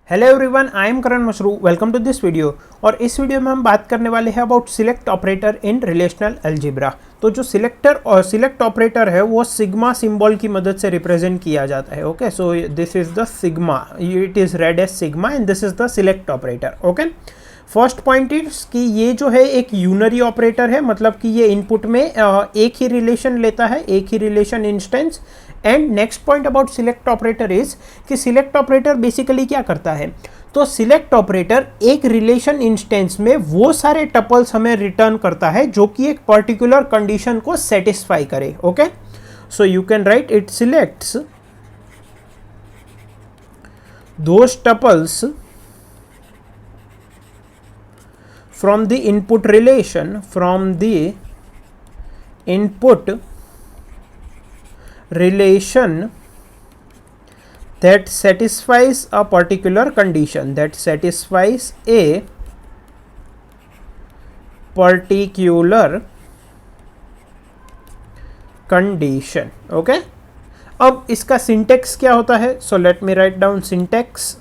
Hello everyone, I am Karan Mashru. Welcome to this video. और इस video में हम बात करने वाले हैं about select operator in relational algebra. तो जो सिलेक्ट ऑपरेटर है वो सिग्मा सिंबल की मदद से रिप्रेजेंट किया जाता है। Okay, so this is the sigma, it is read as sigma and this is the select operator. Okay, first point is कि ये जो है एक यूनरी ऑपरेटर है, मतलब कि ये इनपुट में एक ही रिलेशन लेता है, एक ही relation instance. And next point about select operator is कि सिलेक्ट ऑपरेटर बेसिकली क्या करता है। तो सिलेक्ट ऑपरेटर एक रिलेशन इंस्टेंस में वो सारे टपल्स हमें रिटर्न करता है जो कि एक पर्टिकुलर कंडीशन को सेटिस्फाई करे। Okay, so you can write it selects those tuples from the input relation that satisfies a particular condition, okay। अब इसका सिंटेक्स क्या होता है? So let me write down syntax.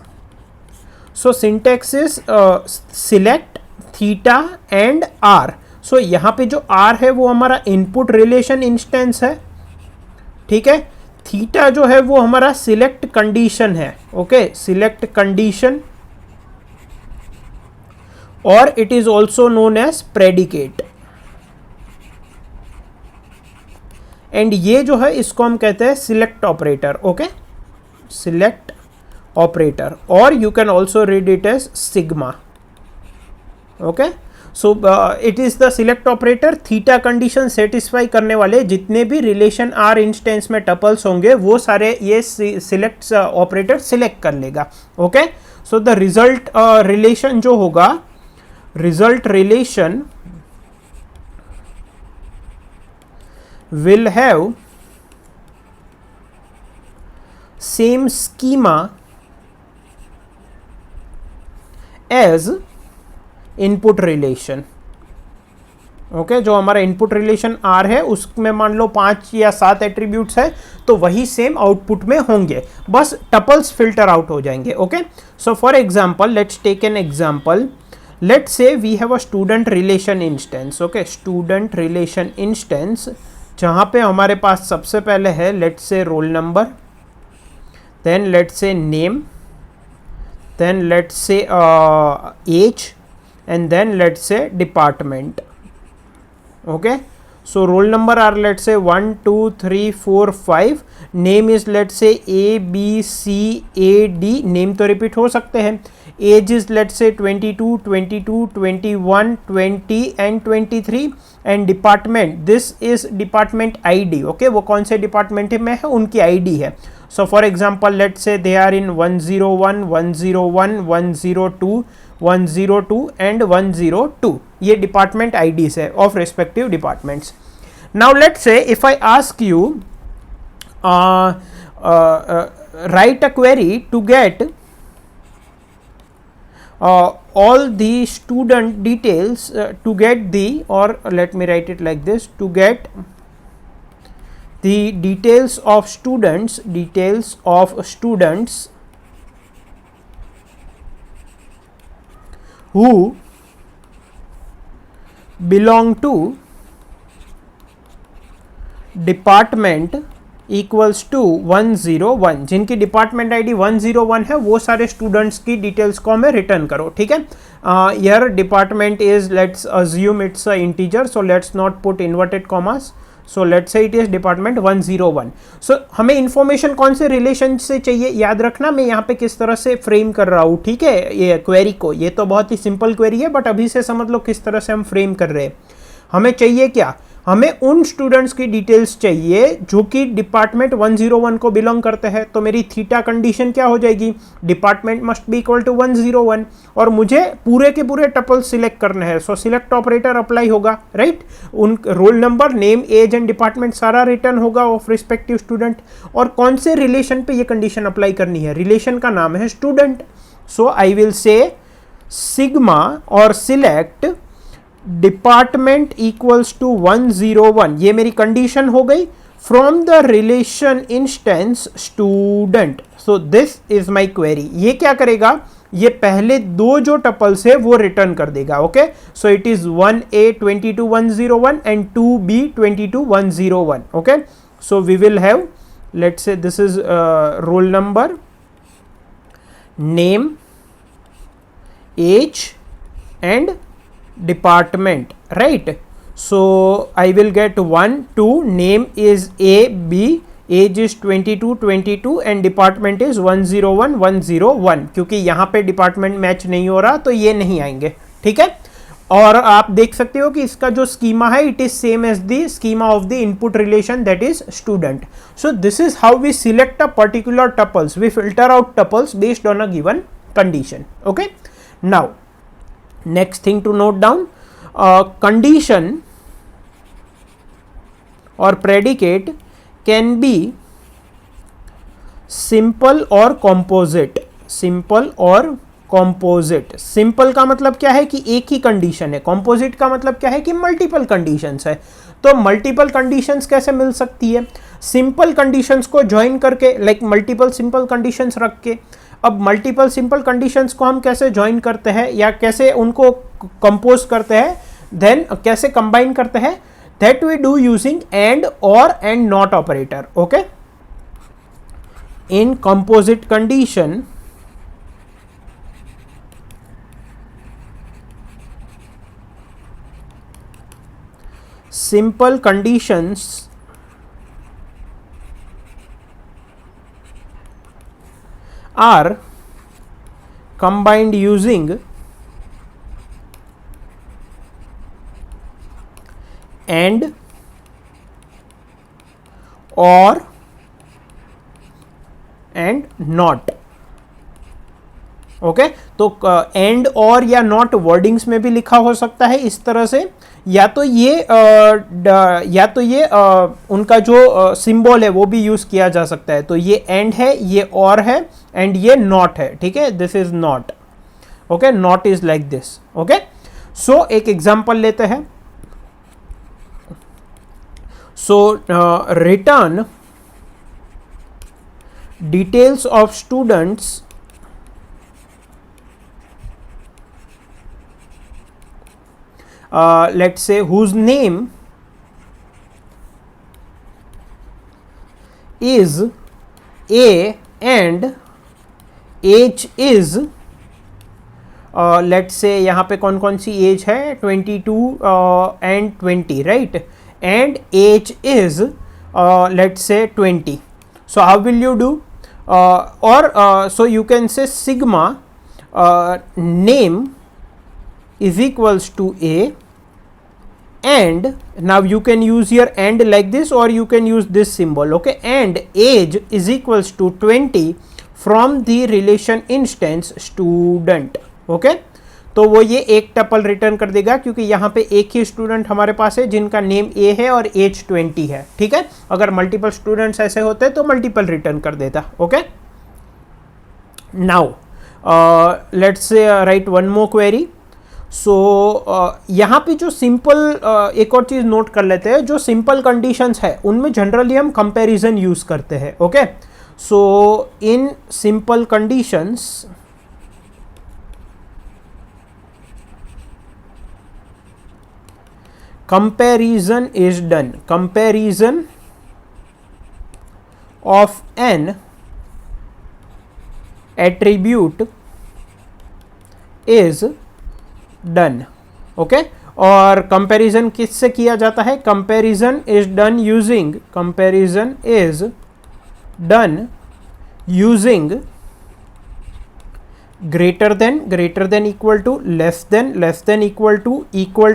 So syntax is select theta and R. So यहाँ पे जो are है वो हमारा इनपुट रिलेशन इंस्टेंस है, ठीक है। थीटा जो है वो हमारा सिलेक्ट कंडीशन है। ओके, सिलेक्ट कंडीशन, और it is also known as predicate. And ये जो है इसको हम कहते हैं select operator. Okay, select operator, और you can also read it as sigma. Okay, so it is the select operator. Theta condition satisfy करने वाले जितने भी रिलेशन आर इंस्टेंस में टपल्स होंगे वो सारे ये सिलेक्ट ऑपरेटर सिलेक्ट कर लेगा। Okay, so the result relation जो होगा, result relation will have same schema as input relation. Okay, जो हमारा इनपुट रिलेशन आर है उसमें मान लो 5 या 7 एट्रीब्यूट्स है, तो वही सेम आउटपुट में होंगे, बस टपल्स फिल्टर आउट हो जाएंगे। Okay, so for example let's take an example. Let's say we have a student relation instance. Okay, student relation instance जहाँ पे हमारे पास सबसे पहले है let's say roll number, then let's say name, then let's say age, and then let's say department. Okay, so roll number are let's say 1 2 3 4 5, name is let's say A B C A D, name तो repeat हो सकते हैं। age is let's say 22 22 21 20 and 23, and department, this is department ID। okay, वो कौन से department में है उनकी ID है। so for example let's say they are in 101 101 102 102 and 102, ये डिपार्टमेंट IDs है of respective departments. Now let's say if I ask you write a query to get all the student details, to get the, or let me write it like this, to get the details of students who belong to department equals to 101, जिनकी department ID 101 है वो सारे students की details को हमें return करो। ठीक है, your department is, let's assume it's a integer, so let's not put inverted commas, so let's say it is department 101। So हमें इंफॉर्मेशन कौन से रिलेशन से चाहिए, याद रखना मैं यहाँ पे किस तरह से फ्रेम कर रहा हूँ। ठीक है, ये क्वेरी को, ये तो बहुत ही सिंपल क्वेरी है, बट अभी से समझ लो किस तरह से हम फ्रेम कर रहे हैं। हमें चाहिए क्या, हमें उन स्टूडेंट्स की डिटेल्स चाहिए जो कि डिपार्टमेंट 101 को बिलोंग करते हैं। तो मेरी थीटा कंडीशन क्या हो जाएगी, department must be equal to 101, और मुझे पूरे के पूरे टपल सिलेक्ट करने हैं। सो सिलेक्ट ऑपरेटर अप्लाई होगा, राइट। उन roll number, name, age and department सारा रिटर्न होगा ऑफ रिस्पेक्टिव स्टूडेंट। और कौन से रिलेशन पे ये कंडीशन अप्लाई करनी है, रिलेशन का नाम है student. So I will say sigma और सिलेक्ट डिपार्टमेंट इक्वल्स टू 101, ये मेरी कंडीशन हो गई। From the relation instance student, so this is my query. ये क्या करेगा, ये पहले दो जो टपल्स है वो रिटर्न कर देगा. Okay, so it is 1A 22101 and 2B 22101. Okay, so we will have, let's say this is roll number, name, age and department, right? So I will get 1 2, name is A B, age is 22 and department is 101 क्योंकि यहाँ पे department match नहीं हो रहा तो ये नहीं आएंगे. ठीक है, और आप देख सकते हो कि इसका जो स्कीमा है it is same as the schema of the input relation, that is student. So this is how we select a particular tuples. We filter out tuples based on a given condition. Okay, now next thing to note down, condition और predicate can be simple और composite. Simple और composite. Simple का मतलब क्या है कि एक ही condition है. कॉम्पोजिट का मतलब क्या है कि मल्टीपल कंडीशंस है. तो मल्टीपल कंडीशंस कैसे मिल सकती है? सिंपल कंडीशंस को ज्वाइन करके, लाइक मल्टीपल सिंपल कंडीशंस रख के. अब मल्टीपल सिंपल कंडीशंस को हम कैसे ज्वाइन करते हैं या कैसे उनको कंपोज करते हैं, देन कैसे कंबाइन करते हैं, that we do using and और and not operator. Okay, in composite condition simple conditions are combined using and or and not. Okay, तो एंड और या नॉट वर्डिंग्स में भी लिखा हो सकता है इस तरह से, या तो ये उनका जो सिंबल है वो भी यूज किया जा सकता है. तो ये एंड है, ये और है, एंड ये नॉट है. ठीक है, this is not. Okay, not is like this. Okay, so एक एग्जांपल लेते हैं. So return details of students let's say whose name is A and age is let's say यहाँ पे कौन कौन सी एज है, 22 and 20, right? And age is let's say 20. So how will you do? So you can say sigma name is equals to A, and now you can use here and like this, or you can use this symbol. Okay, and age is equals to 20 from the relation instance student. Okay, तो वो ये एक tuple return कर देगा क्योंकि यहाँ पे एक ही स्टूडेंट हमारे पास है जिनका नेम A है और एज 20 है. ठीक है, अगर मल्टीपल स्टूडेंट्स ऐसे होते तो मल्टीपल रिटर्न कर देता. Okay, now let's write one more query. So यहाँ पे जो सिंपल एक और चीज़ नोट कर लेते हैं, जो सिंपल कंडीशंस है उनमें जनरली हम कंपैरिजन यूज करते हैं. Okay, so in simple conditions comparison is done. Comparison of an attribute is done. Okay, और कंपैरिजन किससे किया जाता है? Comparison is done using greater than equal to, less than equal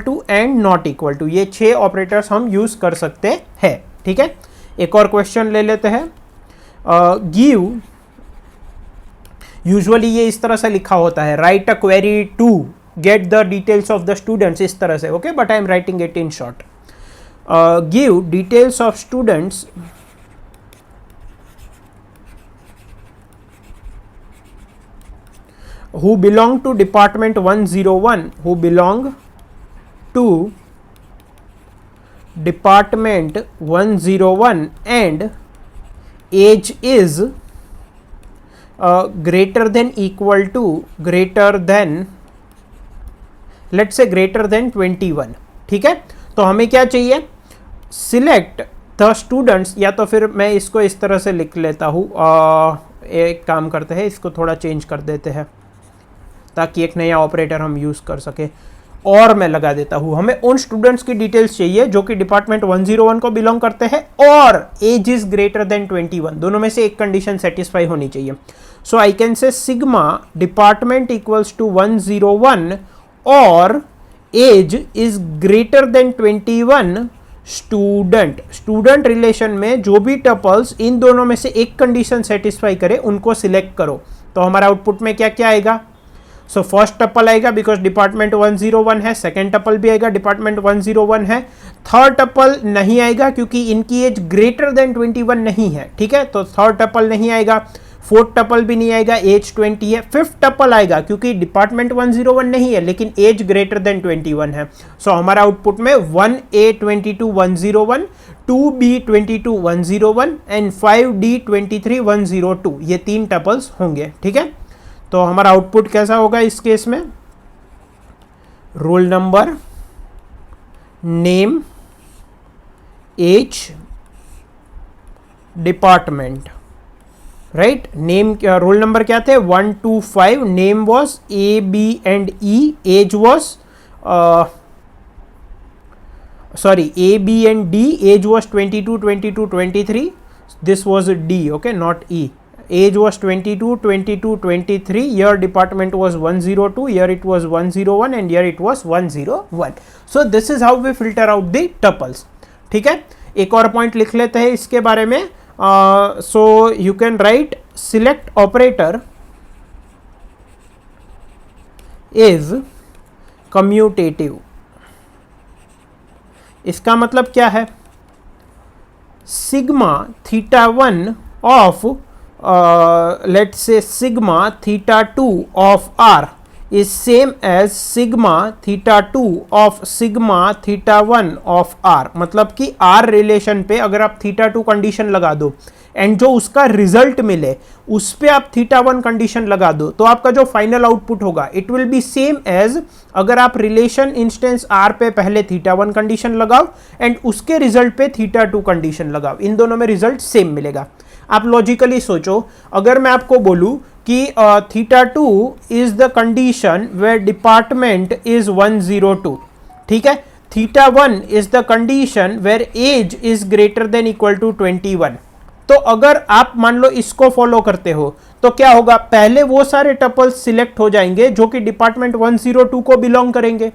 to and not equal to. ये 6 operators हम use कर सकते हैं. ठीक है, एक और क्वेश्चन ले लेते हैं. गिव, यूजुअली ये इस तरह से लिखा होता है, write a query to get the details of the students, इस तरह से. Okay, but I am writing it in short. Give details of students who belong to department 101, who belong to department 101 and age is, greater than equal to greater than let's say greater than 21, ठीक है। तो हमें क्या चाहिए, select the students, या तो फिर मैं इसको इस तरह से लिख लेता हूँ, एक काम करते हैं, इसको थोड़ा चेंज कर देते हैं ताकि एक नया ऑपरेटर हम यूज़ कर सके, और मैं लगा देता हूँ। हमें उन स्टूडेंट्स की डिटेल्स चाहिए जो कि डिपार्टमेंट 101 को बिलोंग करते हैं और एज इज ग्रेटर देन 21, दोनों में से एक कंडीशन सेटिस्फाई होनी चाहिए। So I can say sigma department equals to 101 और age is greater than 21 student relation में जो भी टपल्स इन दोनों में से एक कंडीशन सेटिस्फाई करे उनको सिलेक्ट करो। तो हमारा आउटपुट में क्या क्या आएगा, सो फर्स्ट टपल आएगा बिकॉज डिपार्टमेंट 101 है, सेकेंड टपल भी आएगा डिपार्टमेंट 101 है, थर्ड टपल नहीं आएगा क्योंकि इनकी एज ग्रेटर देन 21 नहीं है, ठीक है, तो थर्ड टपल नहीं आएगा, फोर्थ टपल भी नहीं आएगा, एज 20 है, फिफ्थ टपल आएगा क्योंकि डिपार्टमेंट 101 नहीं है लेकिन एज ग्रेटर देन 21 है। सो हमारा आउटपुट में 1A22 101, 2B22 101 एंड 5D23 102, ये तीन टपल्स होंगे, ठीक है। तो हमारा आउटपुट कैसा होगा इस केस में, roll number, name, age, department, right. Name, roll number क्या थे 1 2 5, name was A B and E, age was A B and D, age was 22 22 23, this was D, okay, not E. Age was 22 22 23, year department was 102, year it was 101 and year it was 101. So this is how we filter out the tuples, ठीक है। एक और point लिख लेते हैं इसके बारे में, so you can write select operator is commutative। इसका मतलब क्या है, sigma theta 1 of let's say sigma theta 2 of R is same as sigma theta 2 of sigma theta 1 of R। मतलब कि R रिलेशन पे अगर आप थीटा 2 कंडीशन लगा दो एंड जो उसका रिजल्ट मिले उस पे आप थीटा 1 कंडीशन लगा दो तो आपका जो फाइनल आउटपुट होगा it will be same as अगर आप रिलेशन इंस्टेंस R पे पहले थीटा 1 कंडीशन लगाओ एंड उसके रिजल्ट पे थीटा 2 कंडीशन लगाओ, इन दोनों में रिजल्ट सेम मिलेगा। आप लॉजिकली सोचो, अगर मैं आपको बोलूं कि theta 2 is the condition where department is 102, ठीक है, theta 1 is the condition where age is greater than equal to 21। तो अगर आप मान लो इसको फॉलो करते हो तो क्या होगा, पहले वो सारे टपल्स सिलेक्ट हो जाएंगे जो कि डिपार्टमेंट 102 को बिलोंग करेंगे,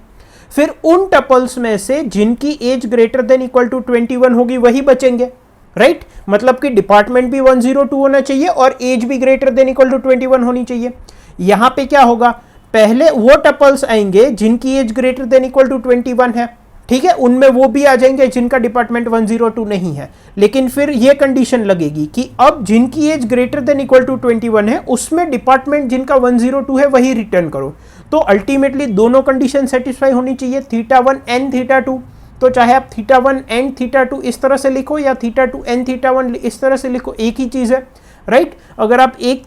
फिर उन टपल्स में से जिनकी age greater than equal to 21 होगी वही बचेंगे, राइट। मतलब कि डिपार्टमेंट भी 102 होना चाहिए और एज भी ग्रेटर देन इक्वल टू 21 होनी चाहिए। यहां पे क्या होगा, पहले वो टपल्स आएंगे जिनकी age greater than equal to 21 है, ठीक है, उनमें वो भी आ जाएंगे जिनका डिपार्टमेंट 102 नहीं है, लेकिन फिर ये कंडीशन लगेगी कि अब जिनकी age greater than equal to 21 है उसमें डिपार्टमेंट जिनका 102 है वही रिटर्न करो। तो अल्टीमेटली दोनों कंडीशन सेटिस्फाई होनी चाहिए, थीटा 1 एंड थीटा 2। तो चाहे आप थीटा 1 एंड थीटा 2 इस तरह से लिखो या थीटा 2 एंड थीटा 1 इस तरह से लिखो, एक ही चीज है, राइट। अगर आप एक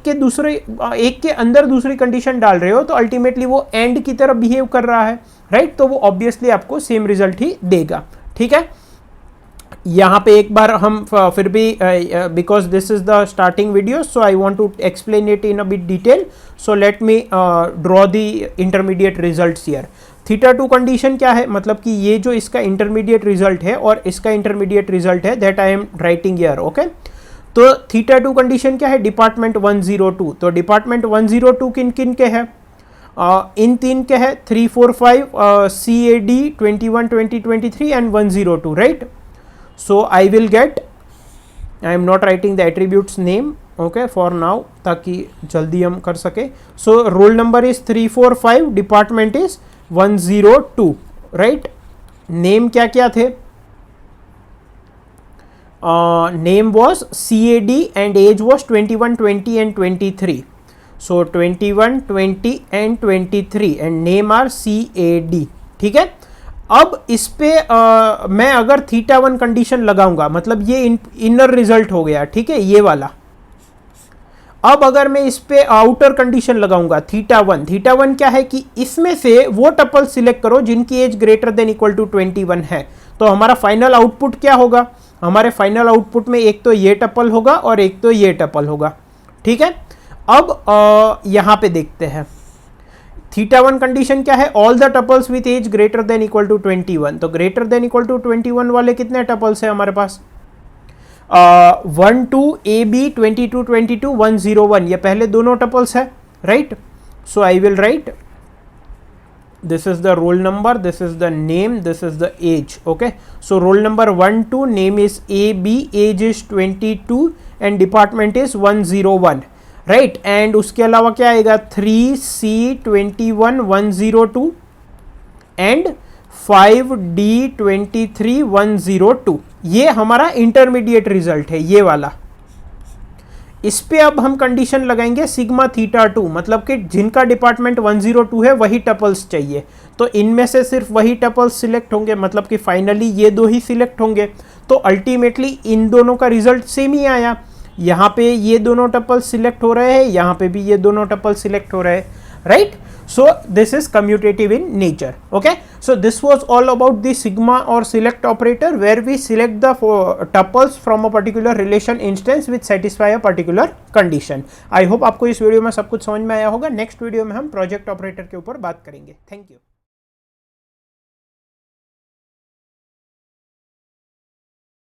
के अंदर दूसरी कंडीशन डाल रहे हो तो अल्टीमेटली वो एंड की तरह बिहेव कर रहा है, राइट, तो वो ऑब्वियसली आपको सेम रिजल्ट ही देगा, ठीक है। यहाँ पे एक बार हम फिर भी because this is the starting video so I want to explain it in a bit detail, so let me draw the intermediate results here. Theta 2 condition क्या है, मतलब कि ये जो इसका इंटरमीडिएट रिजल्ट है और इसका इंटरमीडिएट रिजल्ट है that I am writing here, okay. तो थीटा 2 कंडीशन क्या है, डिपार्टमेंट 102, तो डिपार्टमेंट 102 किन किन के है, इन तीन के है 3 4 5 CAD 21 20 23 and 102, right. So I will get, I am not writing the attributes name, okay, for now, ताकि जल्दी हम कर सके। So roll number is 3 4 5, department is 102, right. Name क्या क्या थे, name was CAD and age was 21 20 and 23, so 21 20 and 23 and name are CAD, ठीक है। अब इस पे मैं अगर थीटा 1 कंडीशन लगाऊंगा, मतलब ये इनर रिजल्ट हो गया, ठीक है, ये वाला। अब अगर मैं इस पे आउटर कंडीशन लगाऊंगा थीटा वन क्या है कि इसमें से वो टपल सिलेक्ट करो जिनकी age greater than equal to 21 है। तो हमारा फाइनल आउटपुट क्या होगा, हमारे फाइनल आउटपुट में एक तो ये टपल होगा और एक तो ये टपल होगा, ठीक है। अब यहां पे देखते हैं थीटा वन कंडीशन क्या है, all the tuples with age greater than equal to 21। तो ग्रेटर देन इक्वल टू 21 वाले कितने टपल्स है हमारे पास, 1 2 AB 22 22 101, ये पहले दोनों टपल्स है, right. So I will write this is the roll number, this is the name, this is the age, okay। so roll number 1 2, name is AB, age is 22 and department is 101, right। and उसके अलावा क्या आएगा 3C 21 102 and 5D 23 102, ये हमारा intermediate result है ये वाला। इस पे अब हम कंडीशन लगाएंगे सिग्मा थीटा 2, मतलब कि जिनका डिपार्टमेंट 102 है वही टपल्स चाहिए, तो इनमें से सिर्फ वही टपल्स सिलेक्ट होंगे, मतलब कि फाइनली ये दो ही सिलेक्ट होंगे। तो अल्टीमेटली इन दोनों का रिजल्ट सेम ही आया, यहाँ पे ये दोनों टपल्स सिलेक्ट हो रहे हैं, यहाँ पे भी ये दोनों टपल्स सिलेक्ट हो रहे हैं, right. so this is commutative in nature, okay। so this was all about the sigma or select operator where we select the tuples from a particular relation instance which satisfy a particular condition। I hope आपको इस video में सब कुछ समझ में आया होगा। Next video में हम प्रोजेक्ट ऑपरेटर के ऊपर बात करेंगे। Thank you.